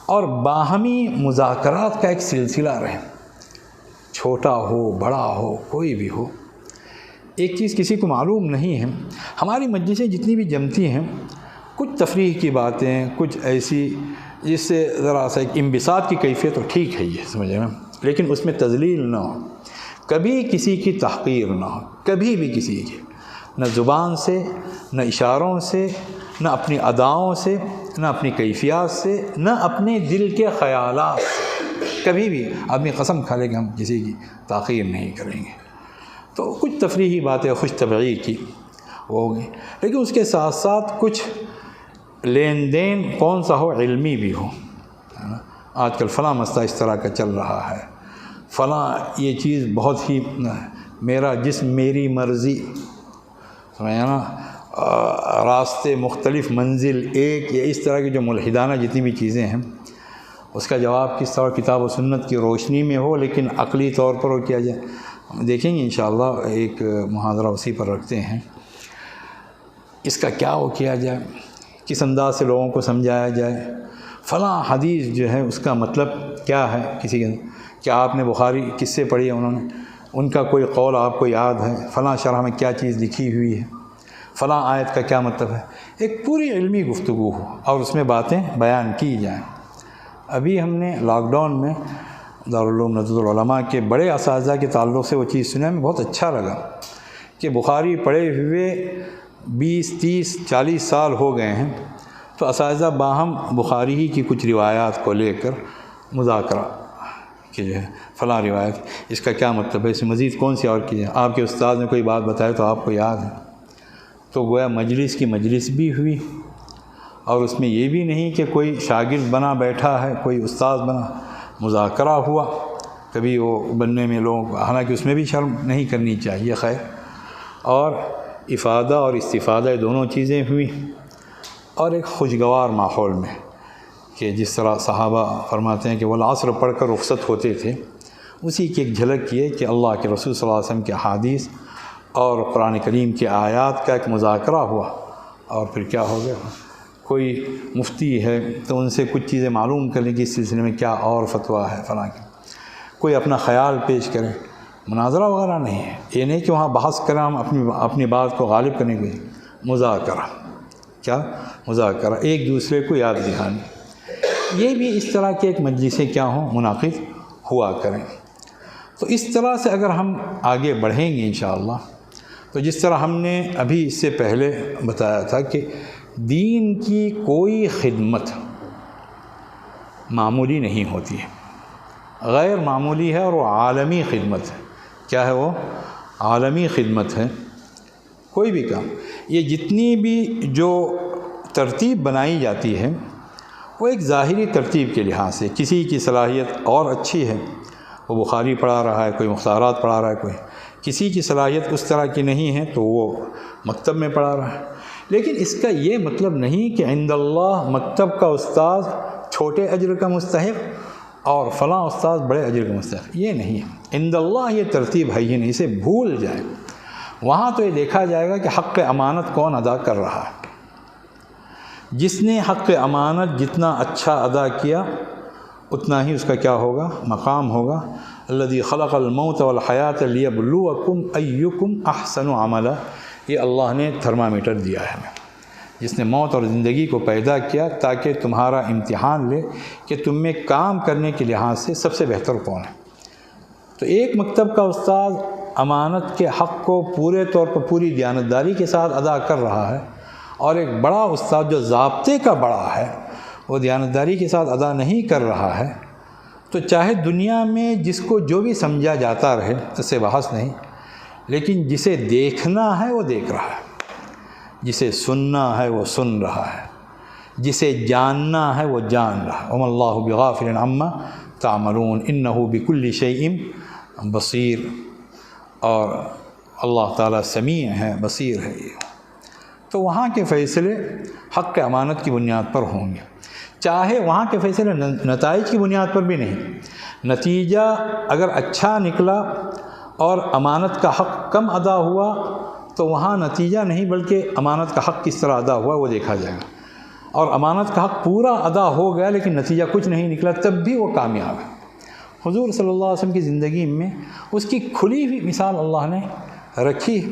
اور باہمی مذاکرات کا ایک سلسلہ رہے، چھوٹا ہو بڑا ہو کوئی بھی ہو۔ ایک چیز کسی کو معلوم نہیں ہے، ہماری مجلسیں جتنی بھی جمتی ہیں، کچھ تفریح کی باتیں، کچھ ایسی جس سے ذرا سا ایک انبساط کی کیفیت تو ٹھیک ہے یہ سمجھے نا، لیکن اس میں تذلیل نہ ہو، کبھی کسی کی تحقیر نہ ہو، کبھی بھی کسی کی، نہ زبان سے، نہ اشاروں سے، نہ اپنی اداؤں سے، نہ اپنی کیفیات سے، نہ اپنے دل کے خیالات سے، کبھی بھی آدمی قسم کھا لے کہ ہم کسی کی تحقیر نہیں کریں گے۔ تو کچھ تفریحی باتیں خوش طبعی کی ہوگی، لیکن اس کے ساتھ ساتھ کچھ لین دین کون سا ہو، علمی بھی ہو، ہے نا۔ آج کل فلاں مسئلہ اس طرح کا چل رہا ہے، فلاں یہ چیز بہت ہی میرا جسم میری مرضی، سمجھا نا، راستے مختلف منزل ایک، یا اس طرح کی جو ملحدانہ جتنی بھی چیزیں ہیں، اس کا جواب کس طرح کتاب و سنت کی روشنی میں ہو، لیکن عقلی طور پر وہ کیا جائے۔ دیکھیں گے انشاءاللہ ایک محاضرہ اسی پر رکھتے ہیں، اس کا کیا وہ کیا جائے، کس انداز سے لوگوں کو سمجھایا جائے، فلاں حدیث جو ہے اس کا مطلب کیا ہے، کسی کے کیا آپ نے بخاری کس سے پڑھی ہے، انہوں نے ان کا کوئی قول آپ کو یاد ہے، فلاں شرح میں کیا چیز لکھی ہوئی ہے، فلاں آیت کا کیا مطلب ہے، ایک پوری علمی گفتگو ہو اور اس میں باتیں بیان کی جائیں۔ ابھی ہم نے لاک ڈاؤن میں دارالعلوم ندوۃ العلماء کے بڑے اساتذہ کے تعلق سے وہ چیز سنے، ہمیں بہت اچھا لگا کہ بخاری پڑھے ہوئے 20 30 40 سال ہو گئے ہیں، تو اساتذہ باہم بخاری ہی کی کچھ روایات کو لے کر مذاکرہ کہ جو ہے فلاں روایت اس کا کیا مطلب ہے، اس میں مزید کون سی اور کی ہے، آپ کے استاد نے کوئی بات بتائے تو آپ کو یاد ہے، تو گویا مجلس کی مجلس بھی ہوئی، اور اس میں یہ بھی نہیں کہ کوئی شاگرد بنا بیٹھا ہے، کوئی استاد بنا، مذاکرہ ہوا، کبھی وہ بننے میں لوگ، حالانکہ اس میں بھی شرم نہیں کرنی چاہیے، خیر، اور افادہ اور استفادہ دونوں چیزیں ہوئی، اور ایک خوشگوار ماحول میں، کہ جس طرح صحابہ فرماتے ہیں کہ وہ العصر پڑھ کر رخصت ہوتے تھے، اسی کی ایک جھلک یہ کہ اللہ کے رسول صلی اللہ علیہ وسلم کے احادیث اور قرآن کریم کے آیات کا ایک مذاکرہ ہوا، اور پھر کیا ہو گیا، کوئی مفتی ہے تو ان سے کچھ چیزیں معلوم کرنے کی اس سلسلے میں کیا اور فتویٰ ہے فلاں کی، کوئی اپنا خیال پیش کرے، مناظرہ وغیرہ نہیں ہے، یہ نہیں کہ وہاں بحث کریں ہم اپنی بات کو غالب کرنے کے، مذاکرہ، کیا مذاکرہ، ایک دوسرے کو یاد دکھانے، یہ بھی اس طرح کے ایک مجلسیں کیا ہوں، منعقد ہوا کریں۔ تو اس طرح سے اگر ہم آگے بڑھیں گے انشاءاللہ، تو جس طرح ہم نے ابھی اس سے پہلے بتایا تھا کہ دین کی کوئی خدمت معمولی نہیں ہوتی ہے، غیر معمولی ہے، اور وہ عالمی خدمت ہے۔ کیا ہے وہ؟ عالمی خدمت ہے۔ کوئی بھی کام، یہ جتنی بھی جو ترتیب بنائی جاتی ہے وہ ایک ظاہری ترتیب کے لحاظ سے، کسی کی صلاحیت اور اچھی ہے، وہ بخاری پڑھا رہا ہے، کوئی مختارات پڑھا رہا ہے، کوئی کسی کی صلاحیت اس طرح کی نہیں ہے تو وہ مکتب میں پڑھا رہا ہے، لیکن اس کا یہ مطلب نہیں کہ عند اللہ مکتب کا استاذ چھوٹے اجر کا مستحق اور فلاں استاذ بڑے اجر کا مستحق، یہ نہیں ہے۔ عند اللہ یہ ترتیب ہے ہی نہیں، اسے بھول جائیں۔ وہاں تو یہ دیکھا جائے گا کہ حق امانت کون ادا کر رہا ہے، جس نے حق امانت جتنا اچھا ادا کیا اتنا ہی اس کا کیا ہوگا، مقام ہوگا۔ الذی خلق الموت والحیات لیبلوکم ایکم احسن عملا، یہ اللہ نے تھرمامیٹر دیا ہے ہمیں، جس نے موت اور زندگی کو پیدا کیا تاکہ تمہارا امتحان لے کہ تم میں کام کرنے کے لحاظ سے سب سے بہتر کون ہے۔ تو ایک مکتب کا استاد امانت کے حق کو پورے طور پر پوری دیانتداری کے ساتھ ادا کر رہا ہے، اور ایک بڑا استاد جو ضابطے کا بڑا ہے وہ دیانتداری کے ساتھ ادا نہیں کر رہا ہے، تو چاہے دنیا میں جس کو جو بھی سمجھا جاتا رہے اس سے بحث نہیں، لیکن جسے دیکھنا ہے وہ دیکھ رہا ہے، جسے سننا ہے وہ سن رہا ہے، جسے جاننا ہے وہ جان رہا ہے۔ وما اللہ بغافل عما تعملون انہ بکل شیء بصیر، اور اللہ تعالیٰ سمیع ہے، بصیر ہے۔ تو وہاں کے فیصلے حق امانت کی بنیاد پر ہوں گے، چاہے وہاں کے فیصلے نتائج کی بنیاد پر بھی نہیں، نتیجہ اگر اچھا نکلا اور امانت کا حق کم ادا ہوا تو وہاں نتیجہ نہیں بلکہ امانت کا حق کس طرح ادا ہوا وہ دیکھا جائے گا، اور امانت کا حق پورا ادا ہو گیا لیکن نتیجہ کچھ نہیں نکلا، تب بھی وہ کامیاب ہے۔ حضور صلی اللہ علیہ وسلم کی زندگی میں اس کی کھلی ہوئی مثال اللہ نے رکھی ہے۔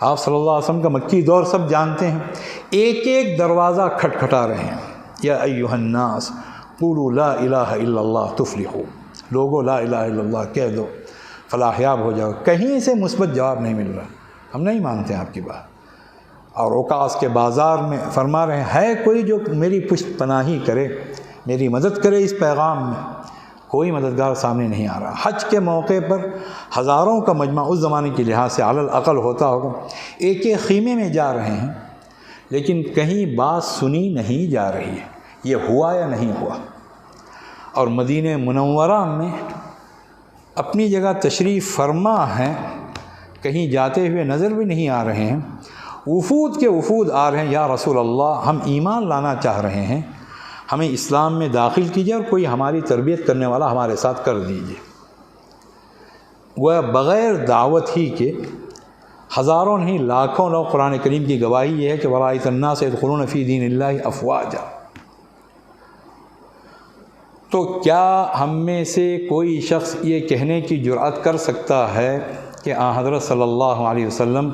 آپ صلی اللہ علیہ وسلم کا مکی دور سب جانتے ہیں، ایک ایک دروازہ کھٹکھٹا رہے ہیں، یا ایھا الناس قولوا لا الہ الا اللہ تفلحوا، لوگوں لا الہ الا اللہ کہہ دو فلاح یاب ہو جاؤ۔ کہیں سے مثبت جواب نہیں مل رہا، ہم نہیں مانتے آپ کی بات۔ اور اوقاس کے بازار میں فرما رہے ہیں، ہے کوئی جو میری پشت پناہی کرے، میری مدد کرے اس پیغام میں؟ کوئی مددگار سامنے نہیں آ رہا۔ حج کے موقع پر ہزاروں کا مجمع اس زمانے کے لحاظ سے علی الاقل ہوتا ہوگا، ایک ایک خیمے میں جا رہے ہیں، لیکن کہیں بات سنی نہیں جا رہی ہے، یہ ہوا یا نہیں ہوا۔ اور مدینہ منورہ میں اپنی جگہ تشریف فرما ہیں، کہیں جاتے ہوئے نظر بھی نہیں آ رہے ہیں، وفود کے وفود آ رہے ہیں، یا رسول اللہ ہم ایمان لانا چاہ رہے ہیں، ہمیں اسلام میں داخل کیجیے اور کوئی ہماری تربیت کرنے والا ہمارے ساتھ کر دیجیے۔ وہ بغیر دعوت ہی کے ہزاروں نہیں لاکھوں لوگ، قرآن کریم کی گواہی یہ ہے کہ وَرَأَيْتَ النَّاسَ يَدْخُلُونَ فِي دِينِ اللَّهِ أَفْوَاجًا۔ تو کیا ہم میں سے کوئی شخص یہ کہنے کی جرأت کر سکتا ہے کہ حضرت صلی اللہ علیہ وسلم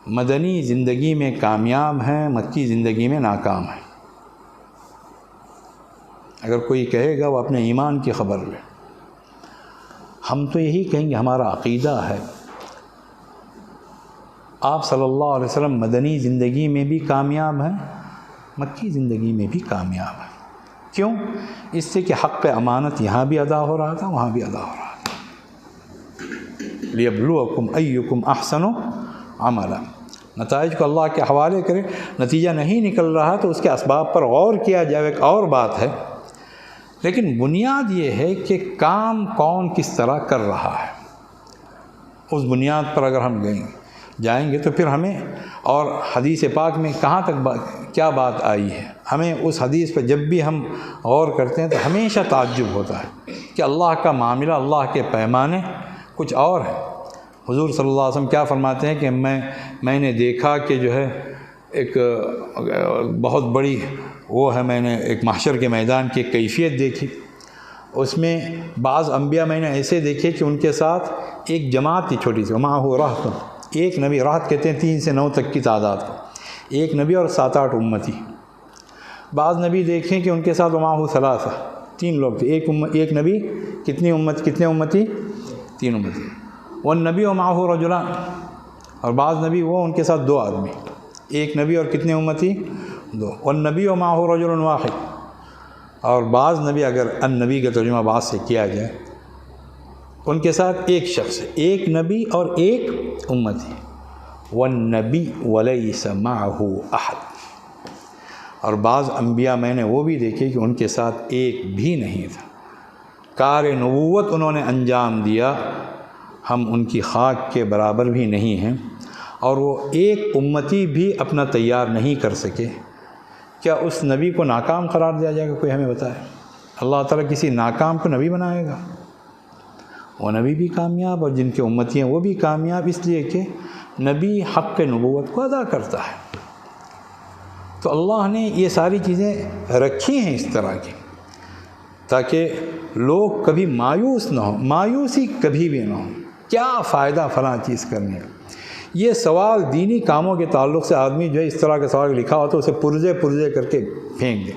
مدنی زندگی میں کامیاب ہیں، مکی زندگی میں ناکام ہیں؟ اگر کوئی کہے گا وہ اپنے ایمان کی خبر لے۔ ہم تو یہی کہیں گے، ہمارا عقیدہ ہے آپ صلی اللہ علیہ وسلم مدنی زندگی میں بھی کامیاب ہیں، مکی زندگی میں بھی کامیاب ہیں۔ کیوں؟ اس سے کہ حق امانت یہاں بھی ادا ہو رہا تھا، وہاں بھی ادا ہو رہا تھا۔ لِيَبْلُوَكُمْ أَيُّكُمْ أَحْسَنُ عَمَلًا، نتائج کو اللہ کے حوالے کرے، نتیجہ نہیں نکل رہا تو اس کے اسباب پر غور کیا جائے، ایک اور بات ہے، لیکن بنیاد یہ ہے کہ کام کون کس طرح کر رہا ہے۔ اس بنیاد پر اگر ہم جائیں گے تو پھر ہمیں، اور حدیث پاک میں کہاں تک کیا بات آئی ہے، ہمیں اس حدیث پہ جب بھی ہم غور کرتے ہیں تو ہمیشہ تعجب ہوتا ہے کہ اللہ کا معاملہ، اللہ کے پیمانے کچھ اور ہیں۔ حضور صلی اللہ علیہ وسلم کیا فرماتے ہیں کہ میں نے دیکھا کہ جو ہے ایک بہت بڑی وہ ہے، میں نے ایک محشر کے میدان کی ایک کیفیت دیکھی، اس میں بعض انبیاء میں نے ایسے دیکھے کہ ان کے ساتھ ایک جماعت تھی چھوٹی سی، وَمَعَهُ رَهْطٌ، ایک نبی، راحت کہتے ہیں 3 سے 9 تک کی تعداد کو، ایک نبی اور 7-8 امتی۔ بعض نبی دیکھیں کہ ان کے ساتھ وَمَعَهُ ثَلَاثَةٌ، 3 لوگ تھے، ایک نبی کتنے امتی؟ 3 امتی۔ والنبی وَمَعَهُ رَجُلَانِ، اور بعض نبی وہ ان کے ساتھ 2 آدمی، ایک نبی اور کتنے امتی؟ 2۔ والنبی وَمَعَهُ رَجُلٌ وَاحِدٌ، اور بعض نبی، اگر النبی کا ترجمہ بعض سے کیا جائے، ان کے ساتھ ایک شخص، ایک نبی اور ایک امتی۔ والنبی وَلَيْسَ مَعَهُ أَحَدٌ، اور بعض انبیاء میں نے وہ بھی دیکھے کہ ان کے ساتھ ایک بھی نہیں تھا، کار نبوت انہوں نے انجام دیا، ہم ان کی خاک کے برابر بھی نہیں ہیں، اور وہ ایک امتی بھی اپنا تیار نہیں کر سکے۔ کیا اس نبی کو ناکام قرار دیا جائے گا؟ کوئی ہمیں بتائے۔ اللہ تعالیٰ کسی ناکام کو نبی بنائے گا؟ وہ نبی بھی کامیاب اور جن کے امتی ہیں وہ بھی کامیاب، اس لیے کہ نبی حق نبوت کو ادا کرتا ہے۔ تو اللہ نے یہ ساری چیزیں رکھی ہیں اس طرح کی تاکہ لوگ کبھی مایوس نہ ہوں، مایوسی کبھی بھی نہ ہو، کیا فائدہ فلاں چیز کرنے کا۔ یہ سوال دینی کاموں کے تعلق سے آدمی جو ہے اس طرح کا سوال لکھا ہوتا ہے اسے پرزے کر کے پھینک دے۔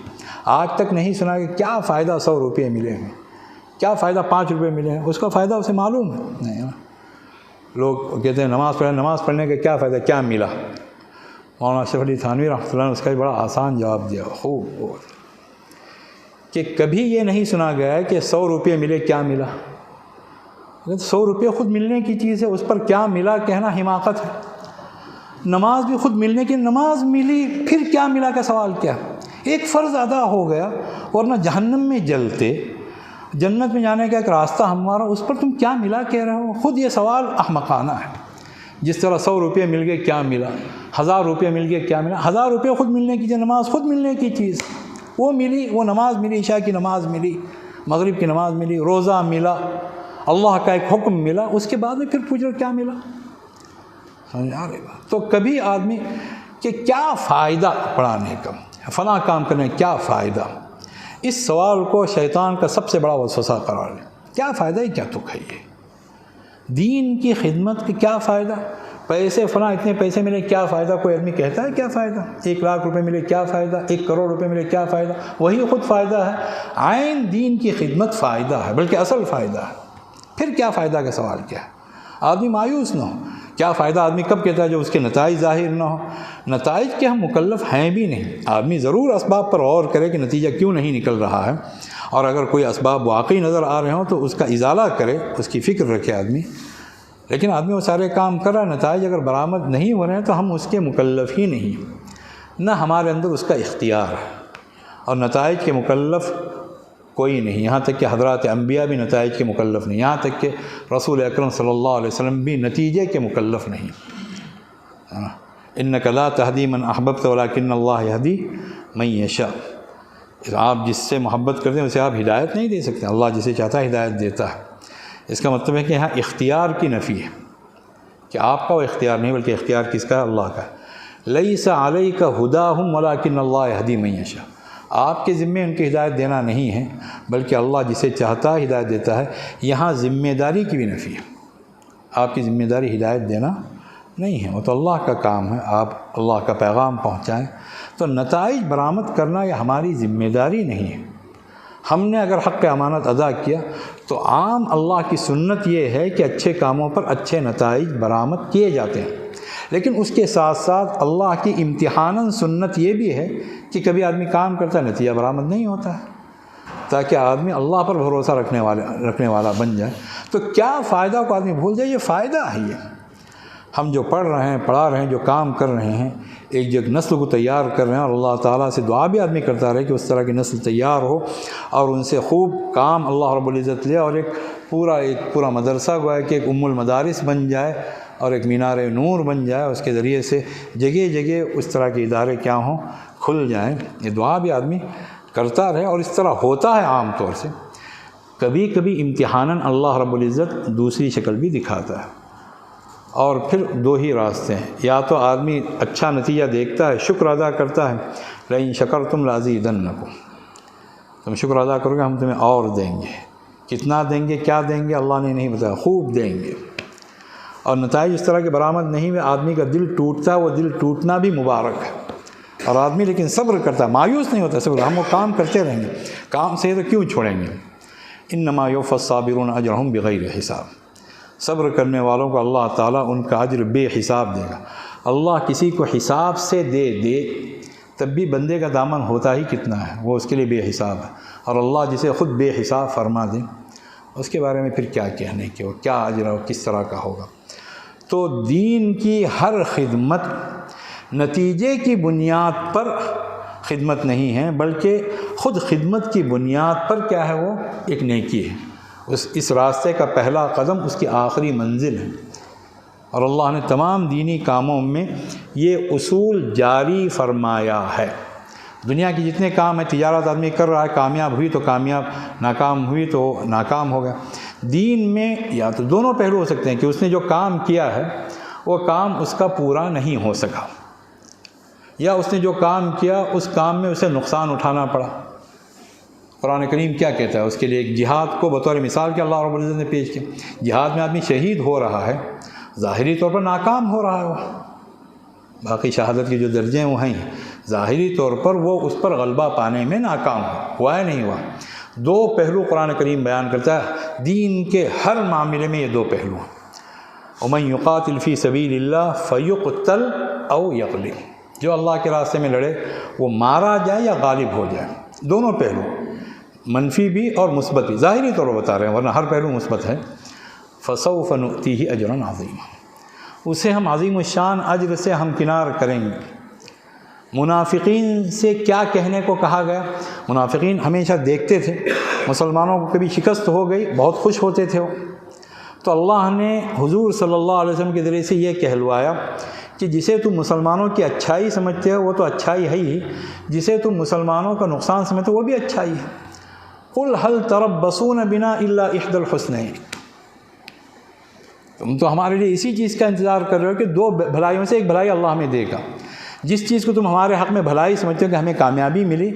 آج تک نہیں سنا کہ کیا فائدہ 100 روپے ملے ہیں، کیا فائدہ 5 روپے ملے ہیں، اس کا فائدہ اسے معلوم ہے نہیں۔ لوگ کہتے ہیں نماز پڑھنے کا کیا فائدہ، کیا ملا؟ مولانا اشرف علی تھانوی رحمۃ اللہ نے اس کا ایک بڑا آسان جواب دیا، خوب، کہ کبھی یہ نہیں سنا گیا ہے کہ 100 روپے ملے کیا ملا۔ 100 روپے خود ملنے کی چیز ہے، اس پر کیا ملا کہنا حماقت ہے۔ نماز بھی خود ملنے کی، نماز ملی پھر کیا ملا کا سوال کیا؟ ایک فرض ادا ہو گیا، ورنہ جہنم میں جلتے، جنت میں جانے کا ایک راستہ ہموارا، اس پر تم کیا ملا کہہ رہے ہو؟ خود یہ سوال احمقانہ ہے۔ جس طرح 100 روپے مل گئے کیا ملا، 1000 روپے مل گئے کیا ملا؟ 1000 روپے خود ملنے کی چیز، نماز خود ملنے کی چیز، وہ ملی، وہ نماز ملی، عشاء کی نماز ملی، مغرب کی نماز ملی، روزہ ملا، اللہ کا ایک حکم ملا، اس کے بعد میں پھر پوچھ رہے کیا ملا؟ سمجھ آ رہی بات؟ تو کبھی آدمی کہ کیا فائدہ پڑھانے کا، فلاں کام کرنے کیا فائدہ؟ اس سوال کو شیطان کا سب سے بڑا وسوسہ قرار لیں، کیا فائدہ ہے، کیا تک ہے یہ دین کی خدمت کا کیا فائدہ؟ پیسے فلاں اتنے پیسے ملے کیا فائدہ؟ کوئی آدمی کہتا ہے کیا فائدہ؟ 1,00,000 روپے ملے کیا فائدہ؟ 1 کروڑ روپے ملے کیا فائدہ؟ وہی خود فائدہ ہے، عین دین کی خدمت فائدہ ہے، بلکہ اصل فائدہ ہے۔ پھر کیا فائدہ کا سوال کیا ہے؟ آدمی مایوس نہ ہو، کیا فائدہ آدمی کب کہتا ہے؟ جب اس کے نتائج ظاہر نہ ہو۔ نتائج کے ہم مکلف ہیں بھی نہیں، آدمی ضرور اسباب پر غور کرے کہ نتیجہ کیوں نہیں نکل رہا ہے، اور اگر کوئی اسباب واقعی نظر آ رہے ہوں تو اس کا ازالہ کرے، اس کی فکر رکھے آدمی۔ لیکن آدمی وہ سارے کام کر رہا ہے، نتائج اگر برآمد نہیں ہو رہے ہیں تو ہم اس کے مکلف ہی نہیں، نہ ہمارے اندر اس کا اختیار ہے، اور نتائج کے مکلف کوئی نہیں، یہاں تک کہ حضرات انبیاء بھی نتائج کے مکلف نہیں، یہاں تک کہ رسول اکرم صلی اللہ علیہ وسلم بھی نتیجے کے مکلف نہیں۔ انک لا تہدی من احببت ولکن اللہ یہدی من یشاء، آپ جس سے محبت کرتے ہیں اسے آپ ہدایت نہیں دے سکتے، اللہ جسے چاہتا ہے ہدایت دیتا ہے۔ اس کا مطلب ہے کہ یہاں اختیار کی نفی ہے، کہ آپ کا وہ اختیار نہیں، بلکہ اختیار کس کا ہے؟ اللہ کا۔ لیس علیک ھداھم ولکن اللہ یہدی من یشاء، آپ کے ذمے ان کی ہدایت دینا نہیں ہے، بلکہ اللہ جسے چاہتا ہے ہدایت دیتا ہے۔ یہاں ذمہ داری کی بھی نفی ہے، آپ کی ذمہ داری ہدایت دینا نہیں ہے، وہ تو اللہ کا کام ہے، آپ اللہ کا پیغام پہنچائیں۔ تو نتائج برآمد کرنا یہ ہماری ذمہ داری نہیں ہے۔ ہم نے اگر حق امانت ادا کیا تو عام اللہ کی سنت یہ ہے کہ اچھے کاموں پر اچھے نتائج برآمد کیے جاتے ہیں، لیکن اس کے ساتھ ساتھ اللہ کی امتحاناً سنت یہ بھی ہے کہ کبھی آدمی کام کرتا ہے نتیجہ برآمد نہیں ہوتا ہے، تاکہ آدمی اللہ پر بھروسہ رکھنے والا بن جائے۔ تو کیا فائدہ کو آدمی بھول جائے، یہ فائدہ ہے۔ یہ ہم جو پڑھ رہے ہیں، پڑھا رہے ہیں، جو کام کر رہے ہیں، ایک نسل کو تیار کر رہے ہیں، اور اللہ تعالیٰ سے دعا بھی آدمی کرتا رہے کہ اس طرح کی نسل تیار ہو، اور ان سے خوب کام اللہ رب العزت لے، اور ایک پورا مدرسہ گویا کہ ایک ام المدارس بن جائے، اور ایک مینار نور بن جائے، اس کے ذریعے سے جگہ جگہ اس طرح کے ادارے کیا ہوں، کھل جائیں۔ یہ دعا بھی آدمی کرتا رہے، اور اس طرح ہوتا ہے عام طور سے۔ کبھی کبھی امتحاناً اللہ رب العزت دوسری شکل بھی دکھاتا ہے، اور پھر 2 ہی راستے ہیں، یا تو آدمی اچھا نتیجہ دیکھتا ہے، شکر ادا کرتا ہے، لئن شکرتم لازیدنکم، تم شکر ادا کرو گے ہم تمہیں اور دیں گے، کتنا دیں گے، کیا دیں گے اللہ نے نہیں بتایا، خوب دیں گے۔ اور نتائج اس طرح کے برآمد نہیں ہوئے، آدمی کا دل ٹوٹتا ہے، وہ دل ٹوٹنا بھی مبارک ہے، اور آدمی لیکن صبر کرتا ہے، مایوس نہیں ہوتا، صبر، ہم وہ کام کرتے رہیں گے، کام سے تو کیوں چھوڑیں گے۔ انما یوفی الصابرون اجرہم بغیر حساب، صبر کرنے والوں کو اللہ تعالیٰ ان کا اجر بے حساب دے گا۔ اللہ کسی کو حساب سے دے تب بھی بندے کا دامن ہوتا ہی کتنا ہے، وہ اس کے لیے بے حساب ہے، اور اللہ جسے خود بے حساب فرما دے اس کے بارے میں پھر کیا کہنے کہ وہ کیا اجر ہو، کس طرح کا ہوگا۔ تو دین کی ہر خدمت نتیجے کی بنیاد پر خدمت نہیں ہے، بلکہ خود خدمت کی بنیاد پر کیا ہے، وہ ایک نیکی ہے، اس راستے کا پہلا قدم اس کی آخری منزل ہے۔ اور اللہ نے تمام دینی کاموں میں یہ اصول جاری فرمایا ہے۔ دنیا کی جتنے کام ہیں، تجارت آدمی کر رہا ہے، کامیاب ہوئی تو کامیاب، ناکام ہوئی تو ناکام ہو گیا۔ دین میں یا تو دونوں پہلو ہو سکتے ہیں کہ اس نے جو کام کیا ہے وہ کام اس کا پورا نہیں ہو سکا، یا اس نے جو کام کیا اس کام میں اسے نقصان اٹھانا پڑا۔ قرآن کریم کیا کہتا ہے اس کے لیے؟ ایک جہاد کو بطور مثال کے اللہ رب العزت نے پیش کیا۔ جہاد میں آدمی شہید ہو رہا ہے، ظاہری طور پر ناکام ہو رہا ہے، وہ باقی شہادت کے جو درجے ہیں وہ ہیں، ظاہری طور پر وہ اس پر غلبہ پانے میں ناکام ہوا ہے نہیں ہوا۔ 2 پہلو قرآن کریم بیان کرتا ہے، دین کے ہر معاملے میں یہ 2 پہلو ہیں۔ وَمَن يُقَاتِلْ فِي سَبِيلِ اللَّهِ فَيُقْتَلْ أَوْ يَغْلِبْ، جو اللہ کے راستے میں لڑے وہ مارا جائے یا غالب ہو جائے۔ دونوں پہلو، منفی بھی اور مثبت بھی، ظاہری طور پر بتا رہے ہیں ورنہ ہر پہلو مثبت ہے۔ فَسَوْفَ نُؤْتِيهِ أَجْرًا عَظِيمًا، اسے ہم عظیم الشان اجر سے ہمکنار کریں گے۔ منافقین سے کیا کہنے کو کہا گیا؟ منافقین ہمیشہ دیکھتے تھے مسلمانوں کو کبھی شکست ہو گئی بہت خوش ہوتے تھے وہ، تو اللہ نے حضور صلی اللہ علیہ وسلم کے ذریعے سے یہ کہلوایا کہ جسے تم مسلمانوں کی اچھائی سمجھتے ہو وہ تو اچھائی ہے ہی، جسے تم مسلمانوں کا نقصان سمجھتے ہو وہ بھی اچھائی ہے۔ قُلْ هَلْ تَرَبَّصُونَ بِنَا إِلَّا إِحْدَى الْحُسْنَيْنِ، تم تو ہمارے لیے اسی چیز کا انتظار کر رہے ہو کہ 2 بھلائیوں سے ایک بھلائی اللہ ہمیں دے گا، جس چیز کو تم ہمارے حق میں بھلائی سمجھتے ہو کہ ہمیں کامیابی ملی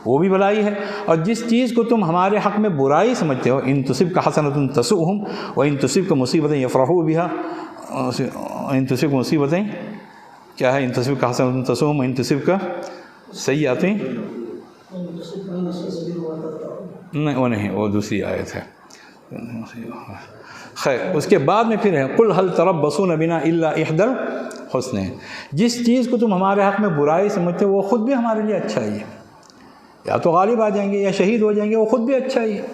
وہ بھی بھلائی ہے، اور جس چیز کو تم ہمارے حق میں برائی سمجھتے ہو ان تصبک حسنۃ تسؤہم وان تصبک مصیبۃ یفرحوا بها، ان تصبک مصیبتیں کیا ہے، ان تصبک حسنۃ تسؤہم وان تصبک سیئۃ، نہیں وہ نہیں، وہ دوسری آیت ہے۔ خیر اس کے بعد میں پھر ہے قل هل تربصون بنا الا احدى الحسنین، جس چیز کو تم ہمارے حق میں برائی سمجھتے ہو وہ خود بھی ہمارے لیے اچھا ہی ہے، یا تو غالب آ جائیں گے یا شہید ہو جائیں گے، وہ خود بھی اچھا ہی ہے۔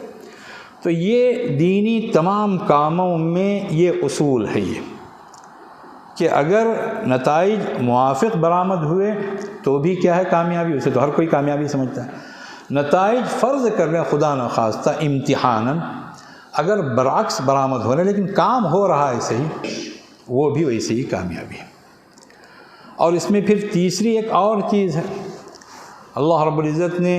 تو یہ دینی تمام کاموں میں یہ اصول ہے یہ کہ اگر نتائج موافق برآمد ہوئے تو بھی کیا ہے کامیابی، اسے تو ہر کوئی کامیابی سمجھتا ہے۔ نتائج فرض کر لیں خدا نخواستہ امتحاناً اگر برعکس برآمد ہو رہے لیکن کام ہو رہا ہے صحیح، وہ بھی ویسے ہی کامیابی ہے۔ اور اس میں پھر تیسری ایک اور چیز ہے، اللہ رب العزت نے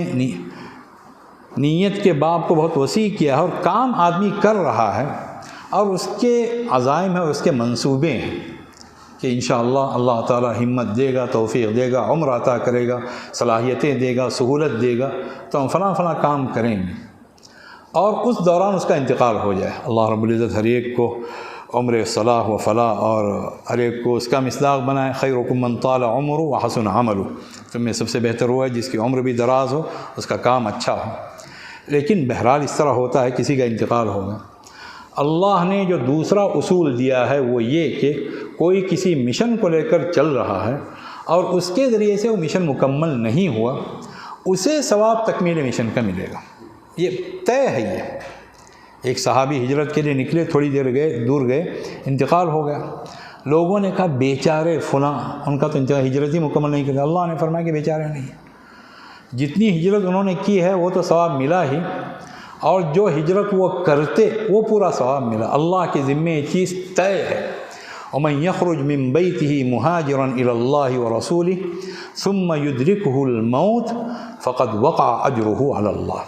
نیت کے باب کو بہت وسیع کیا ہے، اور کام آدمی کر رہا ہے اور اس کے عزائم ہیں اور اس کے منصوبے ہیں کہ انشاءاللہ اللہ تعالی ہمت دے گا، توفیق دے گا، عمر عطا کرے گا، صلاحیتیں دے گا، سہولت دے گا، تو ہم فلاں فلاں کام کریں گے، اور اس دوران اس کا انتقال ہو جائے۔ اللہ رب العزت ہر ایک کو عمر صلاح و فلاح اور ہر ایک کو اس کا مصداق بنائے، خیرکم من طال عمرہ وحسن عملہ، تم میں سب سے بہتر ہوا ہے جس کی عمر بھی دراز ہو، اس کا کام اچھا ہو۔ لیکن بہرحال اس طرح ہوتا ہے، کسی کا انتقال ہوگا۔ اللہ نے جو دوسرا اصول دیا ہے وہ یہ کہ کوئی کسی مشن کو لے کر چل رہا ہے اور اس کے ذریعے سے وہ مشن مکمل نہیں ہوا، اسے ثواب تکمیل مشن کا ملے گا، یہ طے ہے۔ یہ ایک صحابی ہجرت کے لیے نکلے، تھوڑی دیر دور گئے، انتقال ہو گیا۔ لوگوں نے کہا بیچارے فلاں، ان کا تو ہجرت ہی مکمل نہیں کرتا۔ اللہ نے فرمایا کہ بیچارے نہیں، جتنی ہجرت انہوں نے کی ہے وہ تو ثواب ملا ہی، اور جو ہجرت وہ کرتے وہ پورا ثواب ملا۔ اللہ کے ذمے یہ چیز طے ہے۔ ومن یخرج من بیتہ مہاجرا الی اللہ ورسولہ ثم یدرکہ الموت فقد وقع اجرہ علی اللہ،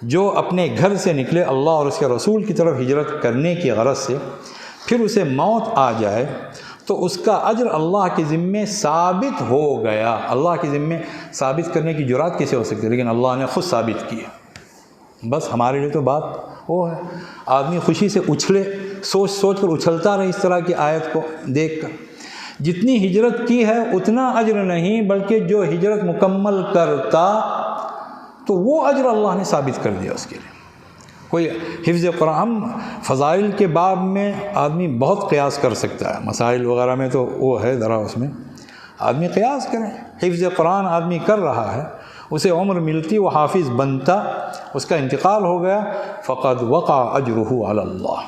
جو اپنے گھر سے نکلے اللہ اور اس کے رسول کی طرف ہجرت کرنے کی غرض سے، پھر اسے موت آ جائے تو اس کا اجر اللہ کے ذمے ثابت ہو گیا۔ اللہ کے ذمے ثابت کرنے کی جرات کیسے ہو سکتی ہے، لیکن اللہ نے خود ثابت کی ہے۔ بس ہمارے لیے تو بات وہ ہے، آدمی خوشی سے اچھلے، سوچ سوچ کر اچھلتا رہے اس طرح کی آیت کو دیکھ کر۔ جتنی ہجرت کی ہے اتنا اجر نہیں، بلکہ جو ہجرت مکمل کرتا تو وہ اجر اللہ نے ثابت کر دیا اس کے لیے۔ کوئی حفظ قرآن فضائل کے باب میں آدمی بہت قیاس کر سکتا ہے، مسائل وغیرہ میں تو وہ ہے ذرا، اس میں آدمی قیاس کرے۔ حفظ قرآن آدمی کر رہا ہے، اسے عمر ملتی، وہ حافظ بنتا، اس کا انتقال ہو گیا، فقد وقع اجرہ علی اللہ۔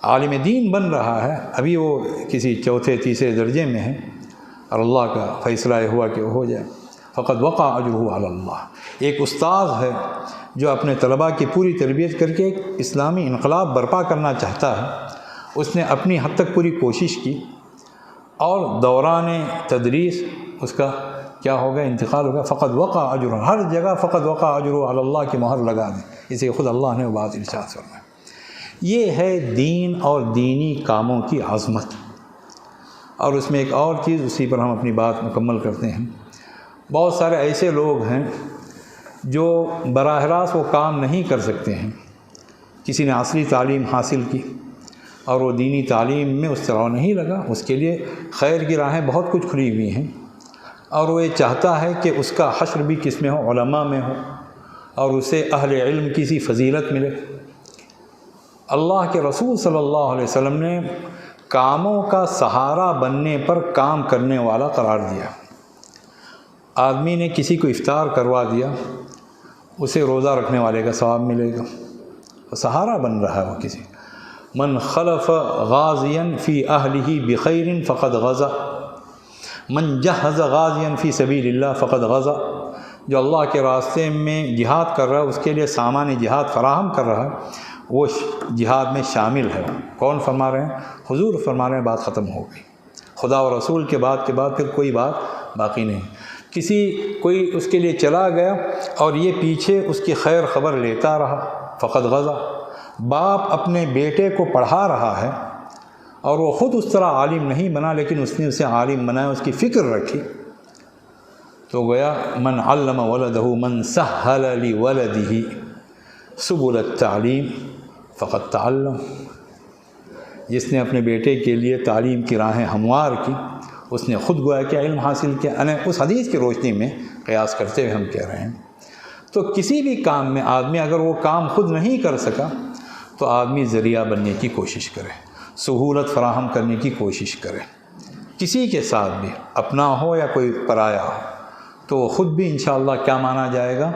عالم دین بن رہا ہے، ابھی وہ کسی چوتھے تیسرے درجے میں ہے اور اللہ کا فیصلہ ہوا کہ وہ ہو جائے، فقد وقع اجرہ علی اللہ۔ ایک استاد ہے جو اپنے طلباء کی پوری تربیت کر کے ایک اسلامی انقلاب برپا کرنا چاہتا ہے، اس نے اپنی حد تک پوری کوشش کی، اور دوران تدریس اس کا کیا ہو گیا، انتقال ہو گیا۔ فقد وقع اجرہ، ہر جگہ فقد وقع اجرہ علی اللہ کی مہر لگا دیں، اسے خود اللہ نے وہ بات ارشاد فرمائی۔ یہ ہے دین اور دینی کاموں کی عظمت۔ اور اس میں ایک اور چیز، اسی پر ہم اپنی بات مکمل کرتے ہیں۔ بہت سارے ایسے لوگ ہیں جو براہ راست وہ کام نہیں کر سکتے ہیں، کسی نے عصری تعلیم حاصل کی اور وہ دینی تعلیم میں اس طرح نہیں لگا، اس کے لیے خیر کی راہیں بہت کچھ کھلی ہوئی ہیں، اور وہ یہ چاہتا ہے کہ اس کا حشر بھی کس میں ہو، علماء میں ہو، اور اسے اہل علم کی سی فضیلت ملے۔ اللہ کے رسول صلی اللہ علیہ وسلم نے کاموں کا سہارا بننے پر کام کرنے والا قرار دیا۔ آدمی نے کسی کو افطار کروا دیا، اسے روزہ رکھنے والے کا ثواب ملے گا، سہارا بن رہا ہے وہ کسی۔ من خلف غازیا فی اہلہ بخیر فقد غزا، من جہز غازیا فی سبیل اللہ فقد غزا، جو اللہ کے راستے میں جہاد کر رہا ہے، اس کے لیے سامان جہاد فراہم کر رہا ہے، وہ جہاد میں شامل ہے۔ کون فرما رہے ہیں؟ حضور فرما رہے ہیں، بات ختم ہو گئی۔ خدا و رسول کے بعد پھر کوئی بات باقی نہیں۔ کوئی اس کے لیے چلا گیا اور یہ پیچھے اس کی خیر خبر لیتا رہا، فقد غزا۔ باپ اپنے بیٹے کو پڑھا رہا ہے اور وہ خود اس طرح عالم نہیں بنا لیکن اس نے اسے عالم بنایا، اس کی فکر رکھی، تو گویا من علم ولدہ من سہل لولدہ سبل التعلیم فقد تعلم، جس نے اپنے بیٹے کے لیے تعلیم کی راہیں ہموار کی اس نے خود گویا کہ علم حاصل کیا۔ اس حدیث کی روشنی میں قیاس کرتے ہوئے ہم کہہ رہے ہیں، تو کسی بھی کام میں آدمی اگر وہ کام خود نہیں کر سکا تو آدمی ذریعہ بننے کی کوشش کرے، سہولت فراہم کرنے کی کوشش کرے، کسی کے ساتھ بھی، اپنا ہو یا کوئی پرایا ہو، تو وہ خود بھی انشاءاللہ کیا مانا جائے گا؟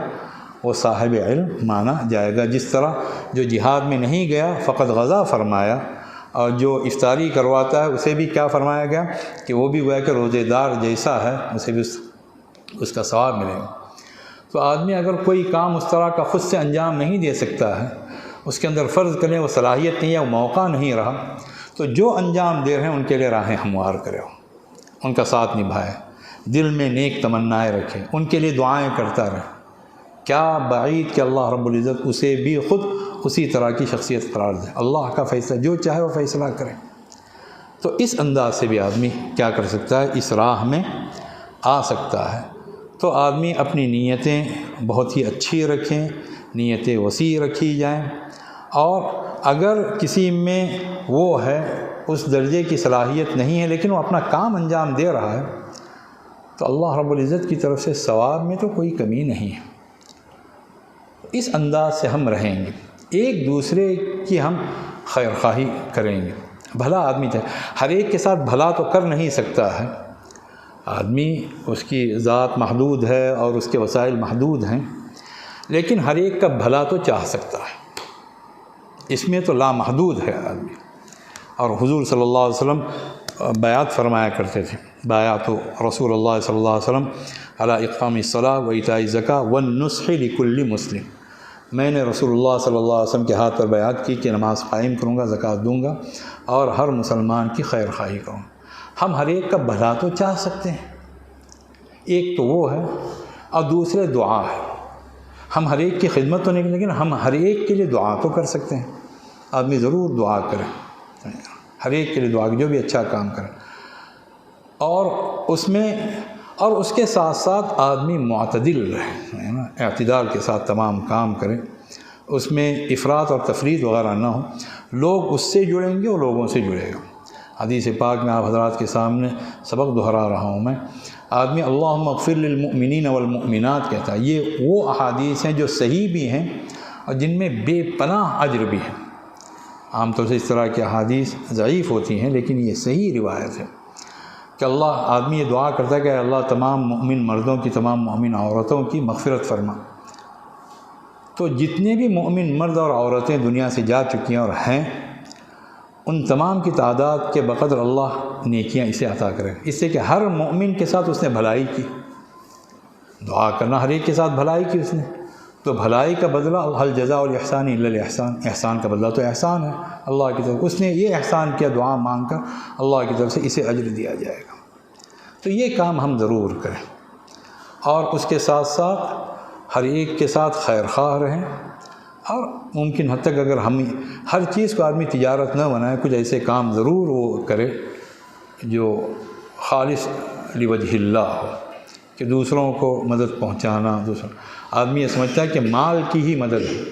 وہ صاحب علم مانا جائے گا۔ جس طرح جو جہاد میں نہیں گیا فقط غزا فرمایا، اور جو افطاری کرواتا ہے اسے بھی کیا فرمایا گیا کہ وہ بھی گویا کہ روزے دار جیسا ہے، اسے بھی اس کا ثواب ملے گا۔ تو آدمی اگر کوئی کام اس طرح کا خود سے انجام نہیں دے سکتا ہے، اس کے اندر فرض کریں وہ صلاحیت نہیں ہے، وہ موقع نہیں رہا، تو جو انجام دے رہے ہیں ان کے لیے راہیں ہموار کرے، ان کا ساتھ نبھائے، دل میں نیک تمنائیں رکھے، ان کے لیے دعائیں کرتا رہے۔ کیا بعید کہ اللہ رب العزت اسے بھی خود اسی طرح کی شخصیت قرار دے، اللہ کا فیصلہ جو چاہے وہ فیصلہ کرے۔ تو اس انداز سے بھی آدمی کیا کر سکتا ہے؟ اس راہ میں آ سکتا ہے۔ تو آدمی اپنی نیتیں بہت ہی اچھی رکھیں، نیتیں وسیع رکھی جائیں، اور اگر کسی میں وہ ہے اس درجے کی صلاحیت نہیں ہے لیکن وہ اپنا کام انجام دے رہا ہے تو اللہ رب العزت کی طرف سے ثواب میں تو کوئی کمی نہیں ہے۔ اس انداز سے ہم رہیں گے، ایک دوسرے کی ہم خیر خواہی کریں گے۔ بھلا آدمی چاہے، ہر ایک کے ساتھ بھلا تو کر نہیں سکتا ہے، آدمی اس کی ذات محدود ہے اور اس کے وسائل محدود ہیں، لیکن ہر ایک کا بھلا تو چاہ سکتا ہے، اس میں تو لامحدود ہے آدمی۔ اور حضور صلی اللہ علیہ وسلم بیعت فرمایا کرتے تھے، بیعت رسول اللہ صلی اللہ علیہ وسلم علی اقام الصلاۃ و ایتاء الزکوٰۃ والنصح لکل مسلم، میں نے رسول اللہ صلی اللہ علیہ وسلم کے ہاتھ پر بیعت کی کہ نماز قائم کروں گا، زکوٰۃ دوں گا اور ہر مسلمان کی خیر خواہی کروں گا۔ ہم ہر ایک کا بھلا تو چاہ سکتے ہیں، ایک تو وہ ہے، اور دوسرے دعا ہے۔ ہم ہر ایک کی خدمت تو نہیں، لیکن ہم ہر ایک کے لیے دعا تو کر سکتے ہیں۔ آدمی ضرور دعا کرے، ہر ایک کے لیے دعا جو بھی اچھا کام کرے، اور اس کے ساتھ ساتھ آدمی معتدل رہے، اعتدال کے ساتھ تمام کام کرے، اس میں افراط اور تفریط وغیرہ نہ ہو۔ لوگ اس سے جڑیں گے اور لوگوں سے جڑے گا۔ حدیث پاک میں آپ حضرات کے سامنے سبق دہرا رہا ہوں میں، آدمی اللہم اغفر للمؤمنین والمؤمنات کہتا ہے، یہ وہ احادیث ہیں جو صحیح بھی ہیں اور جن میں بے پناہ اجر بھی ہے۔ عام طور سے اس طرح کی احادیث ضعیف ہوتی ہیں، لیکن یہ صحیح روایت ہے کہ آدمی یہ دعا کرتا ہے کہ اللہ تمام مؤمن مردوں کی، تمام مؤمن عورتوں کی مغفرت فرما۔ تو جتنے بھی مؤمن مرد اور عورتیں دنیا سے جا چکی ہیں اور ہیں، ان تمام کی تعداد کے بقدر اللہ نیکیاں اسے عطا کرے، اس سے کہ ہر مومن کے ساتھ اس نے بھلائی کی۔ دعا کرنا ہر ایک کے ساتھ بھلائی کی اس نے، تو بھلائی کا بدلہ حل جزاء الاحسان الا الاحسان، احسان کا بدلہ تو احسان ہے اللہ کی طرف، اس نے یہ احسان کیا دعا مانگ کر، اللہ کی طرف سے اسے اجر دیا جائے گا۔ تو یہ کام ہم ضرور کریں، اور اس کے ساتھ ساتھ ہر ایک کے ساتھ خیر خواہ رہیں، اور ممکن حد تک اگر ہم ہر چیز کو آدمی تجارت نہ بنائے، کچھ ایسے کام ضرور وہ کرے جو خالص لوجہ اللہ ہو، کہ دوسروں کو مدد پہنچانا۔ آدمی یہ سمجھتا ہے کہ مال کی ہی مدد ہے،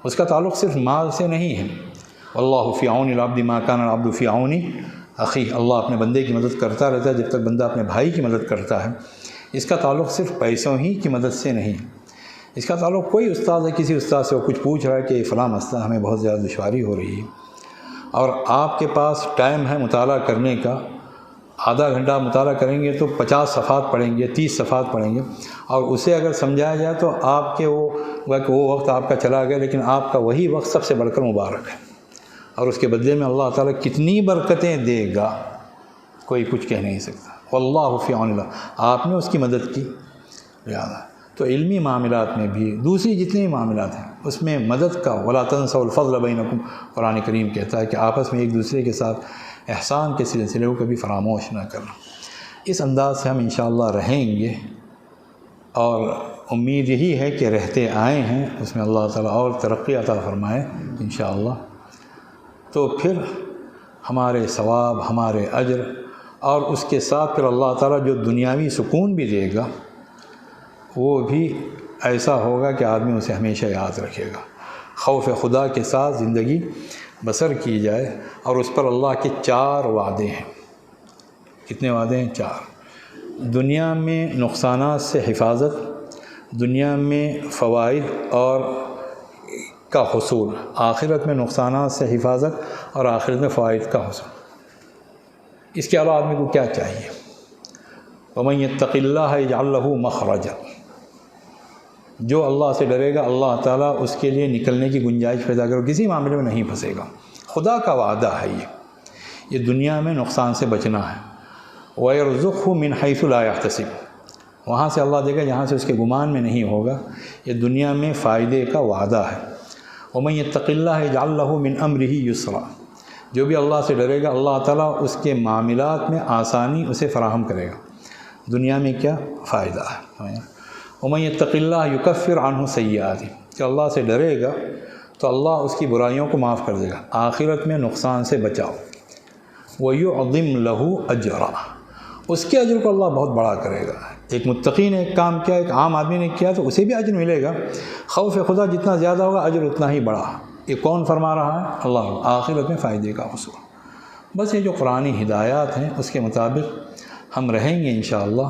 اس کا تعلق صرف مال سے نہیں ہے۔ واللہ فی عون العبد ما کان العبد فی عون اخیہ، اللہ اپنے بندے کی مدد کرتا رہتا ہے جب تک بندہ اپنے بھائی کی مدد کرتا ہے۔ اس کا تعلق صرف پیسوں ہی کی مدد سے نہیں، اس کا تعلق کوئی استاد ہے، کسی استاد سے وہ کچھ پوچھ رہا ہے کہ فلاں مسئلہ ہمیں بہت زیادہ دشواری ہو رہی ہے، اور آپ کے پاس ٹائم ہے مطالعہ کرنے کا، آدھا گھنٹہ مطالعہ کریں گے تو 50 صفحات پڑھیں گے، 30 صفحات پڑھیں گے، اور اسے اگر سمجھایا جائے تو آپ کے وہ وقت آپ کا چلا گیا، لیکن آپ کا وہی وقت سب سے بڑھ کر مبارک ہے، اور اس کے بدلے میں اللہ تعالیٰ کتنی برکتیں دے گا کوئی کچھ کہہ نہیں سکتا۔ واللہ فی عون اللہ، آپ نے اس کی مدد کی، لہٰذا تو علمی معاملات میں بھی، دوسری جتنے بھی معاملات ہیں اس میں مدد کا، ولا تنسوا الفضل بینکم، قرآن کریم کہتا ہے کہ آپس میں ایک دوسرے کے ساتھ احسان کے سلسلے کو کبھی فراموش نہ کرنا۔ اس انداز سے ہم انشاءاللہ رہیں گے، اور امید یہی ہے کہ رہتے آئے ہیں، اس میں اللہ تعالیٰ اور ترقی عطا فرمائے انشاءاللہ۔ تو پھر ہمارے ثواب، ہمارے اجر، اور اس کے ساتھ پھر اللہ تعالیٰ جو دنیاوی سکون بھی دے گا وہ بھی ایسا ہوگا کہ آدمی اسے ہمیشہ یاد رکھے گا۔ خوف خدا کے ساتھ زندگی بسر کی جائے، اور اس پر اللہ کے 4 وعدے ہیں۔ کتنے وعدے ہیں؟ 4۔ دنیا میں نقصانات سے حفاظت، دنیا میں فوائد اور کا حصول، آخرت میں نقصانات سے حفاظت اور آخرت میں فوائد کا حصول۔ اس کے علاوہ آدمی کو کیا چاہیے؟ وَمَن يَتَّقِ اللَّهَ يَجْعَل لَّهُ مَخْرَجًا، جو اللہ سے ڈرے گا اللہ تعالیٰ اس کے لیے نکلنے کی گنجائش پیدا کرے، کسی معاملے میں نہیں پھنسے گا۔ خدا کا وعدہ ہے یہ دنیا میں نقصان سے بچنا ہے۔ وَيَرْزُقْهُ مِنْ حَيْثُ لَا يَحْتَسِبُ، وہاں سے اللہ دے گا جہاں سے اس کے گمان میں نہیں ہوگا۔ یہ دنیا میں فائدے کا وعدہ ہے۔ وَمَن يَتَّقِ اللَّهَ يَجْعَل لَّهُ مِنْ أَمْرِهِ يُسْرًا، جو بھی اللہ سے ڈرے گا اللہ تعالیٰ اس کے معاملات میں آسانی اسے فراہم کرے گا۔ دنیا میں کیا فائدہ ہے؟ وَمَن يَتَّقِ اللَّهَ يُكَفِّرْ عَنْهُ سَيِّئَاتِهِ، کہ اللہ سے ڈرے گا تو اللہ اس کی برائیوں کو معاف کر دے گا، آخرت میں نقصان سے بچاؤ۔ وَيُعْظِمْ لَهُ أَجْرًا، اس کے اجر کو اللہ بہت بڑا کرے گا۔ ایک متقی نے ایک کام کیا، ایک عام آدمی نے کیا تو اسے بھی اجر ملے گا۔ خوف خدا جتنا زیادہ ہوگا اجر اتنا ہی بڑا۔ یہ کون فرما رہا ہے؟ اللہ، آخرت میں فائدے کا حصول۔ بس یہ جو قرآنی ہدایات ہیں اس کے مطابق ہم رہیں گے انشاءاللہ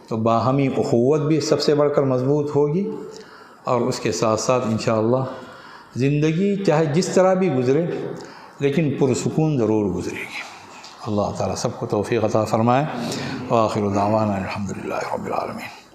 تو باہمی اخوت بھی سب سے بڑھ کر مضبوط ہوگی، اور اس کے ساتھ ساتھ انشاءاللہ زندگی چاہے جس طرح بھی گزرے لیکن پرسکون ضرور گزرے گی۔ اللہ تعالیٰ سب کو توفیق عطا فرمائے۔ وآخر دعوانا الحمدللہ رب العالمین۔